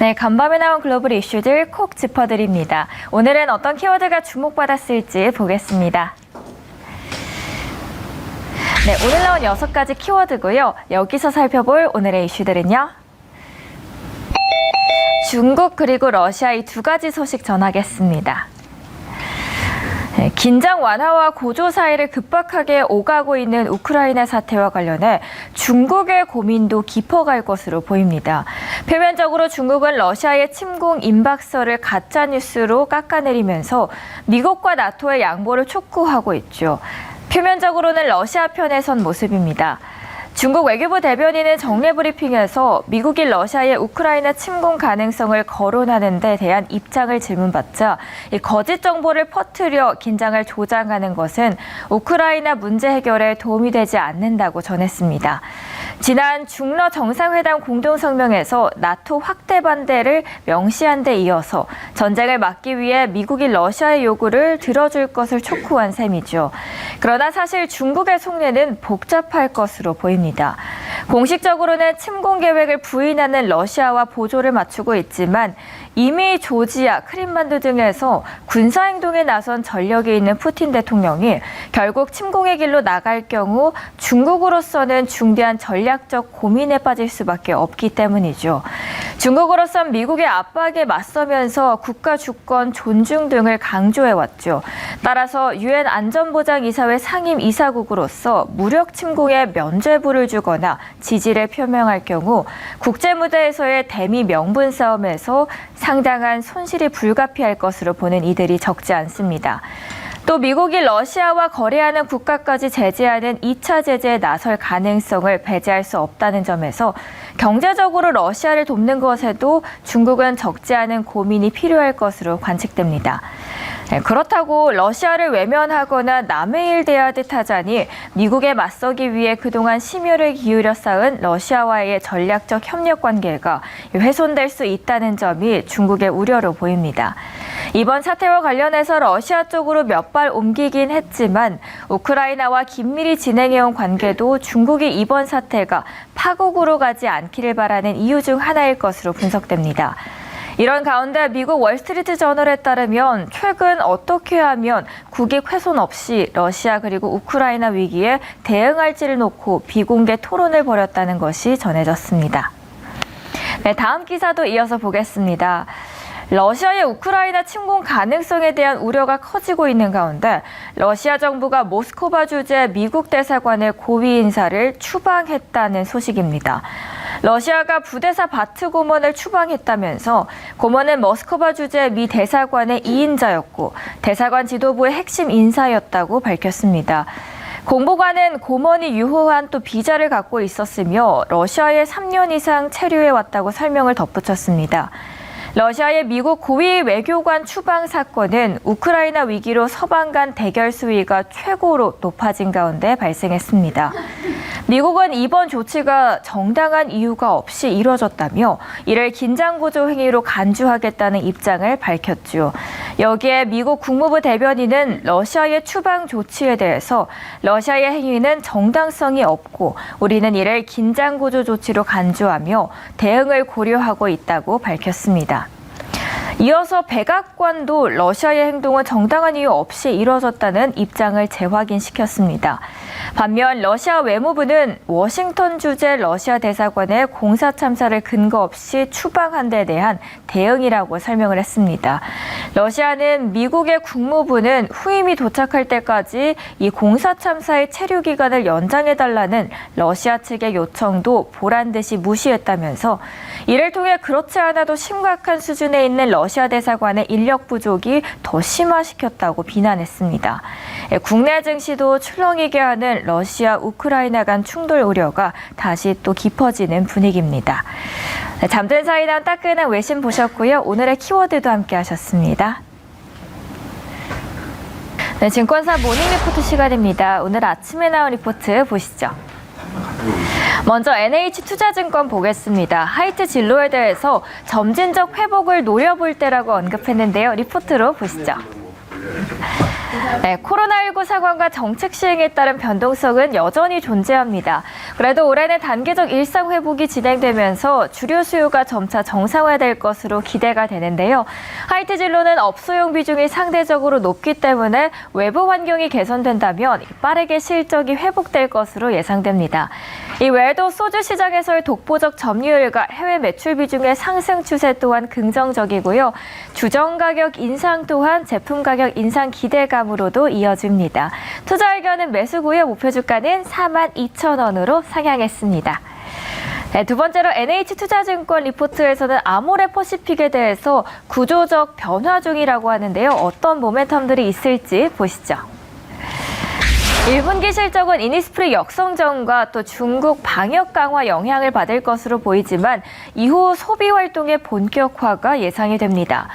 네, 간밤에 나온 글로벌 이슈들 콕 짚어드립니다. 오늘은 어떤 키워드가 주목받았을지 보겠습니다. 네, 오늘 나온 6가지 키워드고요. 여기서 살펴볼 오늘의 이슈들은요. 중국 그리고 러시아 이 2가지 소식 전하겠습니다. 네, 긴장 완화와 고조 사이를 급박하게 오가고 있는 우크라이나 사태와 관련해 중국의 고민도 깊어갈 것으로 보입니다. 표면적으로 중국은 러시아의 침공 임박설을 가짜뉴스로 깎아내리면서 미국과 나토의 양보를 촉구하고 있죠. 표면적으로는 러시아 편에 선 모습입니다. 중국 외교부 대변인은 정례 브리핑에서 미국이 러시아의 우크라이나 침공 가능성을 거론하는 데 대한 입장을 질문받자 이 거짓 정보를 퍼뜨려 긴장을 조장하는 것은 우크라이나 문제 해결에 도움이 되지 않는다고 전했습니다. 지난 중러 정상회담 공동성명에서 나토 확대 반대를 명시한 데 이어서 전쟁을 막기 위해 미국이 러시아의 요구를 들어줄 것을 촉구한 셈이죠. 그러나 사실 중국의 속내는 복잡할 것으로 보입니다. 공식적으로는 침공 계획을 부인하는 러시아와 보조를 맞추고 있지만 이미 조지아, 크림반도 등에서 군사행동에 나선 전력이 있는 푸틴 대통령이 결국 침공의 길로 나갈 경우 중국으로서는 중대한 전략적 고민에 빠질 수밖에 없기 때문이죠. 중국으로선 미국의 압박에 맞서면서 국가 주권 존중 등을 강조해왔죠. 따라서 유엔 안전보장이사회 상임 이사국으로서 무력 침공에 면죄부를 주거나 지지를 표명할 경우 국제 무대에서의 대미 명분 싸움에서 상당한 손실이 불가피할 것으로 보는 이들이 적지 않습니다. 또 미국이 러시아와 거래하는 국가까지 제재하는 2차 제재에 나설 가능성을 배제할 수 없다는 점에서 경제적으로 러시아를 돕는 것에도 중국은 적지 않은 고민이 필요할 것으로 관측됩니다. 그렇다고 러시아를 외면하거나 남의 일 대하듯 하자니 미국에 맞서기 위해 그동안 심혈을 기울여 쌓은 러시아와의 전략적 협력 관계가 훼손될 수 있다는 점이 중국의 우려로 보입니다. 이번 사태와 관련해서 러시아 쪽으로 몇 발 옮기긴 했지만 우크라이나와 긴밀히 진행해온 관계도 중국이 이번 사태가 파국으로 가지 않기를 바라는 이유 중 하나일 것으로 분석됩니다. 이런 가운데 미국 월스트리트 저널에 따르면 최근 어떻게 하면 국익 훼손 없이 러시아 그리고 우크라이나 위기에 대응할지를 놓고 비공개 토론을 벌였다는 것이 전해졌습니다. 네, 다음 기사도 이어서 보겠습니다. 러시아의 우크라이나 침공 가능성에 대한 우려가 커지고 있는 가운데 러시아 정부가 모스크바 주재 미국 대사관의 고위 인사를 추방했다는 소식입니다. 러시아가 부대사 바트 고먼을 추방했다면서 고먼은 모스크바 주재 미 대사관의 2인자였고 대사관 지도부의 핵심 인사였다고 밝혔습니다. 공보관은 고먼이 유효한 또 비자를 갖고 있었으며 러시아에 3년 이상 체류해왔다고 설명을 덧붙였습니다. 러시아의 미국 고위 외교관 추방 사건은 우크라이나 위기로 서방 간 대결 수위가 최고로 높아진 가운데 발생했습니다. 미국은 이번 조치가 정당한 이유가 없이 이뤄졌다며 이를 긴장고조 행위로 간주하겠다는 입장을 밝혔죠. 여기에 미국 국무부 대변인은 러시아의 추방 조치에 대해서 러시아의 행위는 정당성이 없고 우리는 이를 긴장고조 조치로 간주하며 대응을 고려하고 있다고 밝혔습니다. 이어서 백악관도 러시아의 행동은 정당한 이유 없이 이뤄졌다는 입장을 재확인시켰습니다. 반면 러시아 외무부는 워싱턴 주재 러시아 대사관의 공사 참사를 근거 없이 추방한 데 대한 대응이라고 설명을 했습니다. 러시아는 미국의 국무부는 후임이 도착할 때까지 이 공사 참사의 체류 기간을 연장해달라는 러시아 측의 요청도 보란듯이 무시했다면서 이를 통해 그렇지 않아도 심각한 수준에 있는 러시아 대사관의 인력 부족이 더 심화시켰다고 비난했습니다. 국내 증시도 출렁이게 하는 러시아, 우크라이나 간 충돌 우려가 다시 또 깊어지는 분위기입니다. 잠든 사이 난 따끈한 외신 보셨고요. 오늘의 키워드도 함께 하셨습니다. 네, 증권사 모닝 리포트 시간입니다. 오늘 아침에 나온 리포트 보시죠. 먼저 NH투자증권 보겠습니다. 하이트 진로에 대해서 점진적 회복을 노려볼 때라고 언급했는데요. 리포트로 보시죠. 네, 코로나19 상황과 정책 시행에 따른 변동성은 여전히 존재합니다. 그래도 올해는 단계적 일상 회복이 진행되면서 주류 수요가 점차 정상화될 것으로 기대가 되는데요. IT 진로는 업소용 비중이 상대적으로 높기 때문에 외부 환경이 개선된다면 빠르게 실적이 회복될 것으로 예상됩니다. 이외에도 소주 시장에서의 독보적 점유율과 해외 매출 비중의 상승 추세 또한 긍정적이고요. 주정 가격 인상 또한 제품 가격 인상 기대감으로도 이어집니다. 투자 의견은 매수고요. 목표 주가는 42,000원으로 상향했습니다. 네, 두 번째로 NH투자증권 리포트에서는 아모레퍼시픽에 대해서 구조적 변화 중이라고 하는데요. 어떤 모멘텀들이 있을지 보시죠. 1분기 실적은 이니스프리 역성전과 또 중국 방역 강화 영향을 받을 것으로 보이지만 이후 소비 활동의 본격화가 예상이 됩니다.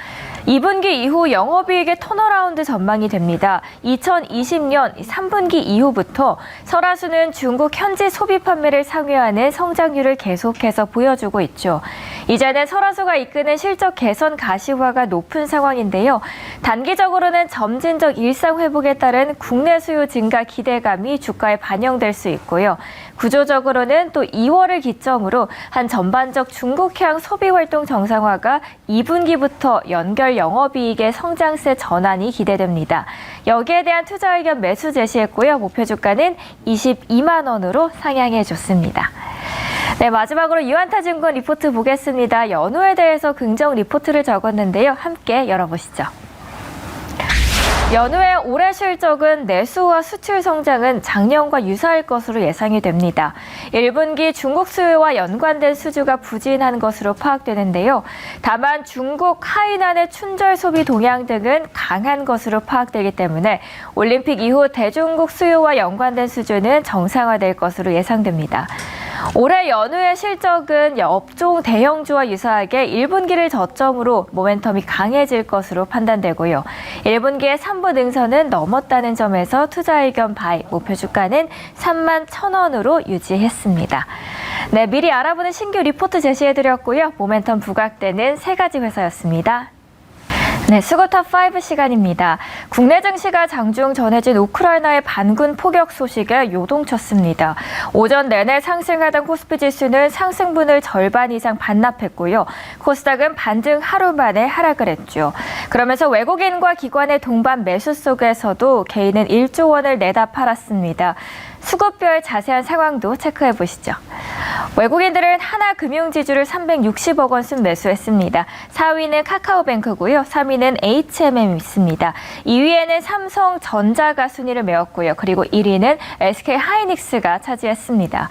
2분기 이후 영업이익의 턴어라운드 전망이 됩니다. 2020년 3분기 이후부터 설화수는 중국 현지 소비 판매를 상회하는 성장률을 계속해서 보여주고 있죠. 이제는 설화수가 이끄는 실적 개선 가시화가 높은 상황인데요. 단기적으로는 점진적 일상 회복에 따른 국내 수요 증가 기대감이 주가에 반영될 수 있고요. 구조적으로는 또 2월을 기점으로 한 전반적 중국향 소비 활동 정상화가 2분기부터 연결 영업이익의 성장세 전환이 기대됩니다. 여기에 대한 투자 의견 매수 제시했고요. 목표 주가는 22만 원으로 상향해 줬습니다. 네, 마지막으로 유안타증권 리포트 보겠습니다. 연후에 대해서 긍정 리포트를 적었는데요. 함께 열어보시죠. 연후의 올해 실적은 내수와 수출 성장은 작년과 유사할 것으로 예상이 됩니다. 1분기 중국 수요와 연관된 수주가 부진한 것으로 파악되는데요. 다만 중국 하이난의 춘절 소비 동향 등은 강한 것으로 파악되기 때문에 올림픽 이후 대중국 수요와 연관된 수주는 정상화될 것으로 예상됩니다. 올해 연후의 실적은 업종 대형주와 유사하게 1분기를 저점으로 모멘텀이 강해질 것으로 판단되고요. 1분기의 3부 능선은 넘었다는 점에서 투자 의견 바이, 목표 주가는 31,000원으로 유지했습니다. 네, 미리 알아보는 신규 리포트 제시해드렸고요. 모멘텀 부각되는 세 가지 회사였습니다. 네, 수고 탑5 시간입니다. 국내 증시가 장중 전해진 우크라이나의 반군 포격 소식에 요동쳤습니다. 오전 내내 상승하던 코스피 지수는 상승분을 절반 이상 반납했고요. 코스닥은 반등 하루 만에 하락을 했죠. 그러면서 외국인과 기관의 동반 매수 속에서도 개인은 1조 원을 내다 팔았습니다. 수급별 자세한 상황도 체크해 보시죠. 외국인들은 하나금융지주를 360억 원 순 매수했습니다. 4위는 카카오뱅크고요. 3위는 HMM이 있습니다. 2위에는 삼성전자가 순위를 메웠고요. 그리고 1위는 SK하이닉스가 차지했습니다.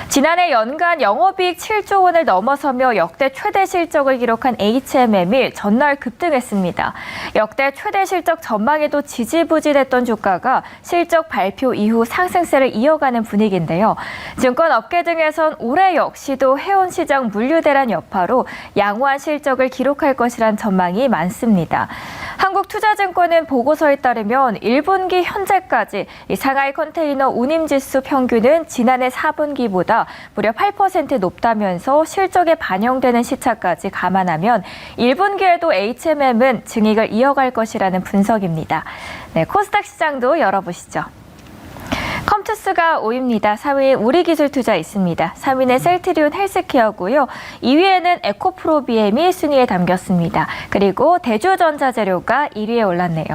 지난해 연간 영업이익 7조 원을 넘어서며 역대 최대 실적을 기록한 HMM이 전날 급등했습니다. 역대 최대 실적 전망에도 지지부진했던 주가가 실적 발표 이후 상승세를 이어가는 분위기인데요. 증권업계 등에선 올해 역시도 해운시장 물류대란 여파로 양호한 실적을 기록할 것이란 전망이 많습니다. 한국투자증권은 보고서에 따르면 1분기 현재까지 상하이 컨테이너 운임지수 평균은 지난해 4분기보다 무려 8% 높다면서 실적에 반영되는 시차까지 감안하면 1분기에도 HMM은 증익을 이어갈 것이라는 분석입니다. 네, 코스닥 시장도 열어보시죠. 컴투스가 5위입니다. 4위에 우리기술투자 있습니다. 3위는 셀트리온 헬스케어고요. 2위에는 에코프로비엠이 순위에 담겼습니다. 그리고 대주전자재료가 1위에 올랐네요.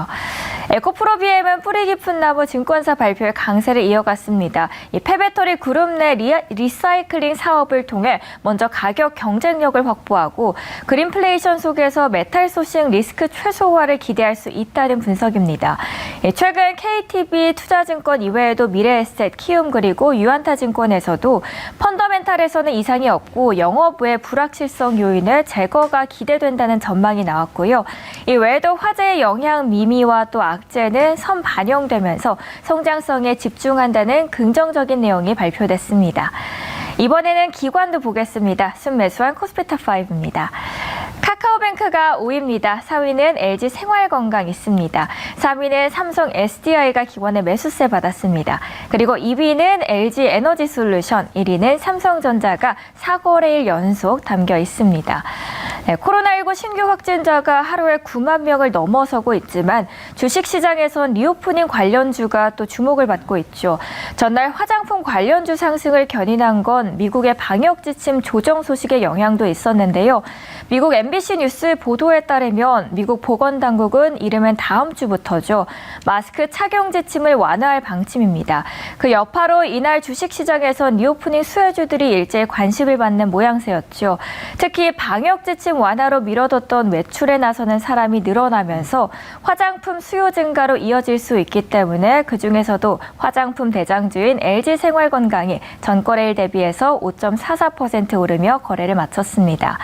에코프로비엠은 뿌리 깊은 나무 증권사 발표에 강세를 이어갔습니다. 이 폐배터리 그룹 내 리사이클링 사업을 통해 먼저 가격 경쟁력을 확보하고 그린플레이션 속에서 메탈 소싱 리스크 최소화를 기대할 수 있다는 분석입니다. 최근 KTB 투자증권 이외에도 미래에셋, 키움 그리고 유안타증권에서도 펀더멘탈에서는 이상이 없고 영업 외 불확실성 요인의 제거가 기대된다는 전망이 나왔고요. 이 외에도 화재의 영향 미미와 또 악재는 선반영되면서 성장성에 집중한다는 긍정적인 내용이 발표됐습니다. 이번에는 기관도 보겠습니다. 순매수한 코스피 탑5입니다. 카카오뱅크가 5위입니다. 4위는 LG생활건강 있습니다. 3위는 삼성 SDI가 기관의 매수세 받았습니다. 그리고 2위는 LG에너지솔루션, 1위는 삼성전자가 4거래일 연속 담겨 있습니다. 코로나19 신규 확진자가 하루에 9만 명을 넘어서고 있지만 주식시장에선 리오프닝 관련주가 또 주목을 받고 있죠. 전날 화장품 관련주 상승을 견인한 건 미국의 방역 지침 조정 소식의 영향도 있었는데요. 미국 MBC 뉴스 보도에 따르면 미국 보건당국은 이르면 다음 주부터죠. 마스크 착용 지침을 완화할 방침입니다. 그 여파로 이날 주식시장에선 리오프닝 수혜주들이 일제히 관심을 받는 모양새였죠. 특히 방역 지침 완화로 미뤄뒀던 외출에 나서는 사람이 늘어나면서 화장품 수요 증가로 이어질 수 있기 때문에 그중에서도 화장품 대장주인 LG생활건강이 전거래일 대비해서 5.44% 오르며 거래를 마쳤습니다.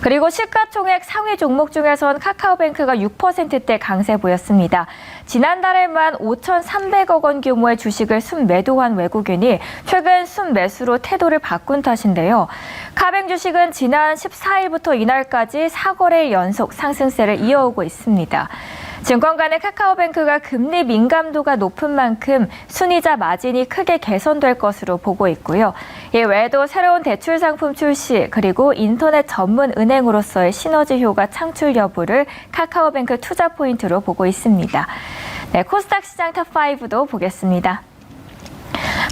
그리고 시가총액 상위 종목 중에선 카카오뱅크가 6%대 강세 보였습니다. 지난달에만 5,300억 원 규모의 주식을 순매도한 외국인이 최근 순매수로 태도를 바꾼 탓인데요. 카뱅 주식은 지난 14일부터 이날까지 4거래일 연속 상승세를 이어오고 있습니다. 증권가는 카카오뱅크가 금리 민감도가 높은 만큼 순이자 마진이 크게 개선될 것으로 보고 있고요. 이 외에도 새로운 대출 상품 출시 그리고 인터넷 전문 은행으로서의 시너지 효과 창출 여부를 카카오뱅크 투자 포인트로 보고 있습니다. 네, 코스닥 시장 탑5도 보겠습니다.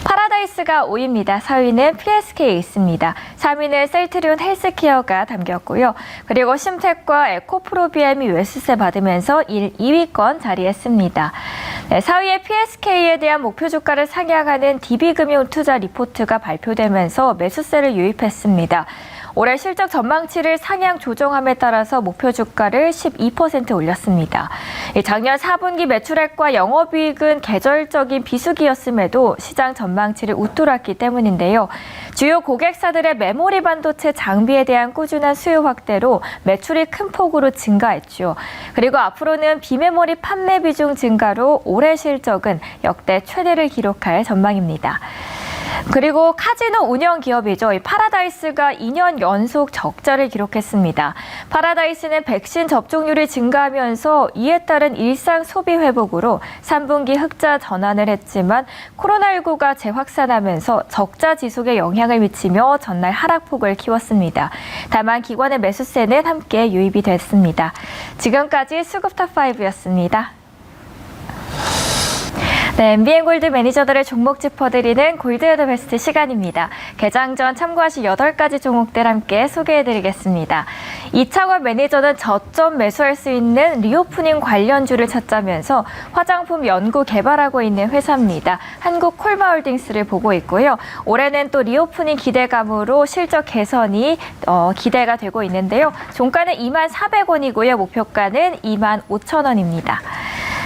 파라다이스가 5위입니다. 4위는 PSK 있습니다. 3위는 셀트리온 헬스케어가 담겼고요. 그리고 심텍과 에코프로비엠이 매수세 받으면서 2위권 자리했습니다. 네, 4위의 PSK에 대한 목표 주가를 상향하는 DB금융투자 리포트가 발표되면서 매수세를 유입했습니다. 올해 실적 전망치를 상향 조정함에 따라서 목표 주가를 12% 올렸습니다. 작년 4분기 매출액과 영업이익은 계절적인 비수기였음에도 시장 전망치를 웃돌았기 때문인데요. 주요 고객사들의 메모리 반도체 장비에 대한 꾸준한 수요 확대로 매출이 큰 폭으로 증가했죠. 그리고 앞으로는 비메모리 판매 비중 증가로 올해 실적은 역대 최대를 기록할 전망입니다. 그리고 카지노 운영 기업이죠. 파라다이스가 2년 연속 적자를 기록했습니다. 파라다이스는 백신 접종률이 증가하면서 이에 따른 일상 소비 회복으로 3분기 흑자 전환을 했지만 코로나19가 재확산하면서 적자 지속에 영향을 미치며 전날 하락폭을 키웠습니다. 다만 기관의 매수세는 함께 유입이 됐습니다. 지금까지 수급 탑5였습니다. 네, MBN 골드 매니저들의 종목 짚어드리는 골드 더 베스트 시간입니다. 개장 전 참고하실 8가지 종목들 함께 소개해드리겠습니다. 이창월 매니저는 저점 매수할 수 있는 리오프닝 관련주를 찾자면서 화장품 연구 개발하고 있는 회사입니다. 한국콜마홀딩스를 보고 있고요. 올해는 또 리오프닝 기대감으로 실적 개선이 기대가 되고 있는데요. 종가는 24,400원이고요. 목표가는 25,000원입니다.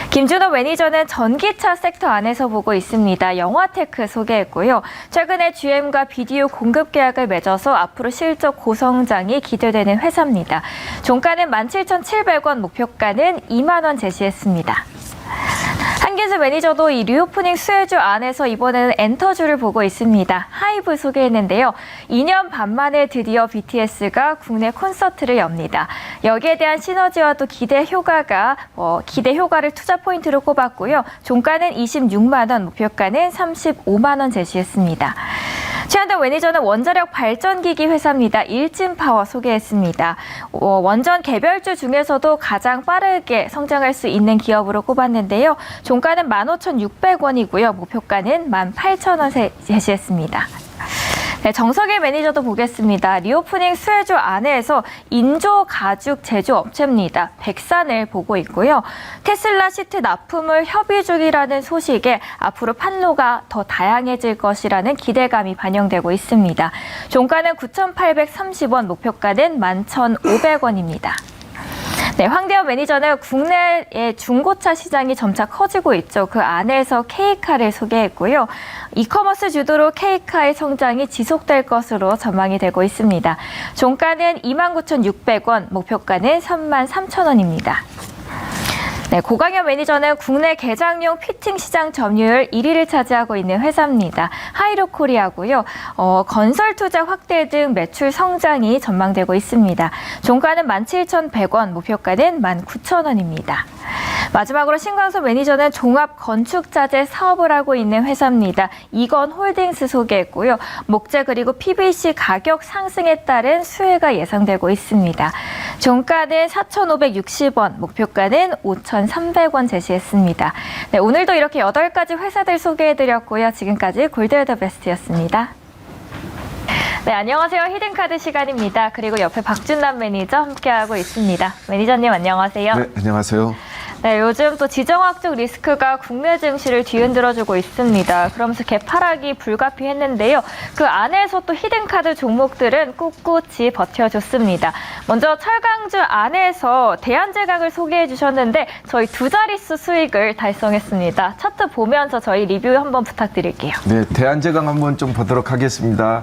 김준호 매니저는 전기차 섹터 안에서 보고 있습니다. 영화테크 소개했고요. 최근에 GM과 비디오 공급 계약을 맺어서 앞으로 실적 고성장이 기대되는 회사입니다. 종가는 17,700원, 목표가는 2만 원 제시했습니다. 한기수 매니저도 이 리오프닝 수혜주 안에서 이번에는 엔터주를 보고 있습니다. 하이브 소개했는데요. 2년 반 만에 드디어 BTS가 국내 콘서트를 엽니다. 여기에 대한 시너지와 또 기대 효과를 투자 포인트로 꼽았고요. 종가는 26만 원, 목표가는 35만 원 제시했습니다. 최한동 매니저는 원자력 발전기기 회사입니다. 일진파워 소개했습니다. 원전 개별주 중에서도 가장 빠르게 성장할 수 있는 기업으로 꼽았는데요. 종가는 15,600원이고요. 목표가는 18,000원 제시했습니다. 네, 정석일 매니저도 보겠습니다. 리오프닝 수혜주 안에서 인조 가죽 제조업체입니다. 백산을 보고 있고요. 테슬라 시트 납품을 협의 중이라는 소식에 앞으로 판로가 더 다양해질 것이라는 기대감이 반영되고 있습니다. 종가는 9,830원, 목표가는 11,500원입니다. 네, 황대현 매니저는 국내의 중고차 시장이 점차 커지고 있죠. 그 안에서 K카를 소개했고요. 이커머스 주도로 K카의 성장이 지속될 것으로 전망이 되고 있습니다. 종가는 29,600원, 목표가는 33,000원입니다. 네, 고강현 매니저는 국내 개장용 피팅 시장 점유율 1위를 차지하고 있는 회사입니다. 하이로코리아고요. 건설 투자 확대 등 매출 성장이 전망되고 있습니다. 종가는 17,100원, 목표가는 19,000원입니다. 마지막으로 신광섭 매니저는 종합 건축자재 사업을 하고 있는 회사입니다. 이건 홀딩스 소개했고요. 목재 그리고 PVC 가격 상승에 따른 수혜가 예상되고 있습니다. 종가는 4,560원, 목표가는 5,300원 제시했습니다. 네, 오늘도 이렇게 8가지 회사들 소개해드렸고요. 지금까지 골드웨더베스트였습니다. 네, 안녕하세요. 히든카드 시간입니다. 그리고 옆에 박준남 매니저 함께하고 있습니다. 매니저님 안녕하세요. 네, 안녕하세요. 네, 요즘 또 지정학적 리스크가 국내 증시를 뒤흔들어주고 있습니다. 그러면서 개파락이 불가피했는데요. 그 안에서 또 히든카드 종목들은 꿋꿋이 버텨줬습니다. 먼저 철강주 안에서 대한제강을 소개해 주셨는데 저희 2자릿수 수익을 달성했습니다. 차트 보면서 저희 리뷰 한번 부탁드릴게요. 네, 대한제강 한번 좀 보도록 하겠습니다.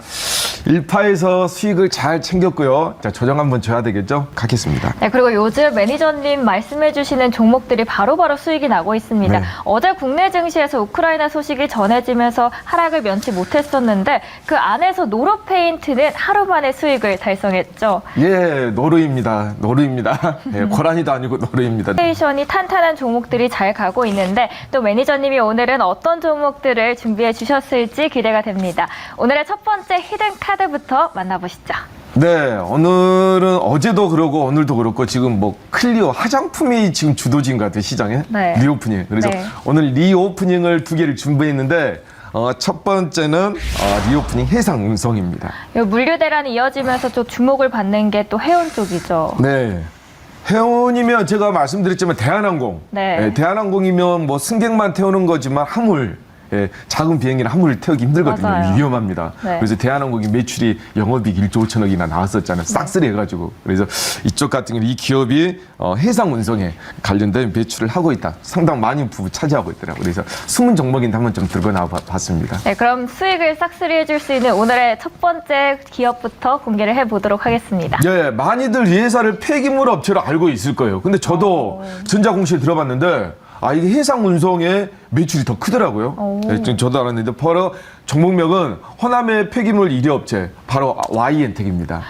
1파에서 수익을 잘 챙겼고요. 자, 조정 한번 줘야 되겠죠? 가겠습니다. 네, 그리고 요즘 매니저님 말씀해 주시는 종목들이 바로바로 수익이 나고 있습니다. 네. 어제 국내 증시에서 우크라이나 소식이 전해지면서 하락을 면치 못했었는데 그 안에서 노르페인트는 하루 만에 수익을 달성했죠. 예, 노르입니다. 노르입니다. 예, 고라니도 아니고 노르입니다. 인플레이션이 탄탄한 종목들이 잘 가고 있는데 또 매니저님이 오늘은 어떤 종목들을 준비해 주셨을지 기대가 됩니다. 오늘의 첫 번째 히든 카드부터 만나보시죠. 네, 오늘은 어제도 그러고 오늘도 그렇고 지금 뭐 클리오 화장품이 지금 주도지인 것 같아요, 시장에. 네. 리오프닝. 그래서 네. 오늘 리오프닝을 2개를 준비했는데 첫 번째는 리오프닝 해상운송입니다. 물류 대란이 이어지면서 또 주목을 받는 게 또 해운 쪽이죠. 네. 해운이면 제가 말씀드렸지만 대한항공. 네. 예, 대한항공이면 뭐 승객만 태우는 거지만 화물. 예, 작은 비행기는 화물을 태우기 힘들거든요. 맞아요. 위험합니다. 네. 그래서 대한항공이 매출이 영업이익 1조 5천억이나 나왔었잖아요. 싹쓸이 해가지고. 그래서 이쪽 같은 경우 이 기업이 해상운송에 관련된 매출을 하고 있다. 상당 많은 부분 차지하고 있더라고요. 그래서 숨은 종목인데 한번 좀 들고 나와 봤습니다. 네, 그럼 수익을 싹쓸이 해줄 수 있는 오늘의 첫 번째 기업부터 공개를 해보도록 하겠습니다. 예, 많이들 이 회사를 폐기물 업체로 알고 있을 거예요. 근데 저도 전자공시에 들어봤는데 이게 해상운송의 매출이 더 크더라고요. 예, 저도 알았는데 바로 종목명은 호남의 폐기물 1위 업체 바로 YN텍입니다.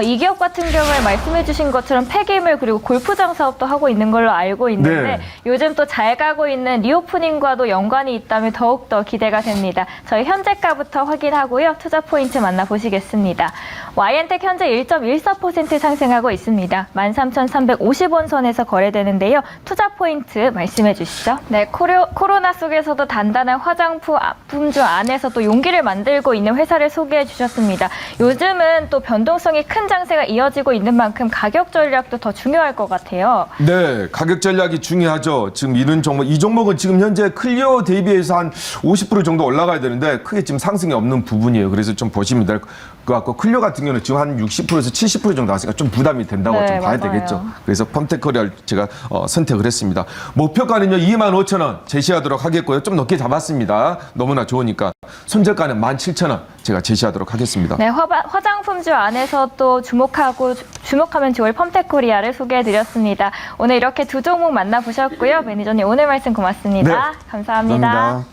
이 기업 같은 경우에 말씀해 주신 것처럼 폐기물 그리고 골프장 사업도 하고 있는 걸로 알고 있는데 네. 요즘 또 잘 가고 있는 리오프닝과도 연관이 있다면 더욱더 기대가 됩니다. 저희 현재가부터 확인하고요. 투자 포인트 만나보시겠습니다. YN텍 현재 1.14% 상승하고 있습니다. 13,350원 선에서 거래되는데요. 투자 포인트 말씀해 주시죠. 네, 코로나 속에서도 단단한 화장품주 안에서 또 용기를 만들고 있는 회사를 소개해 주셨습니다. 요즘은 또 변동성이 큰 장세가 이어지고 있는 만큼 가격 전략도 더 중요할 것 같아요. 네, 가격 전략이 중요하죠. 지금 이런 종목, 이 종목은 지금 현재 클리오 대비해서 한 50% 정도 올라가야 되는데 크게 지금 상승이 없는 부분이에요. 그래서 좀 보시면 될 것 같고 클리오 같은 경우는 지금 한 60%에서 70% 정도 나왔으니까 좀 부담이 된다고 네, 좀 봐야 맞아요. 되겠죠. 그래서 펌텍코리아를 제가 선택을 했습니다. 목표가는요 25,000원 제시하도록 하겠고요. 좀 높게 잡았습니다. 너무나 좋으니까 손절가는 17,000원 제가 제시하도록 하겠습니다. 네, 화장품주 안에서 또 주목하면 좋을 펌텍코리아를 소개해드렸습니다. 오늘 이렇게 두 종목 만나보셨고요. 매니저님 오늘 말씀 고맙습니다. 네, 감사합니다. 감사합니다.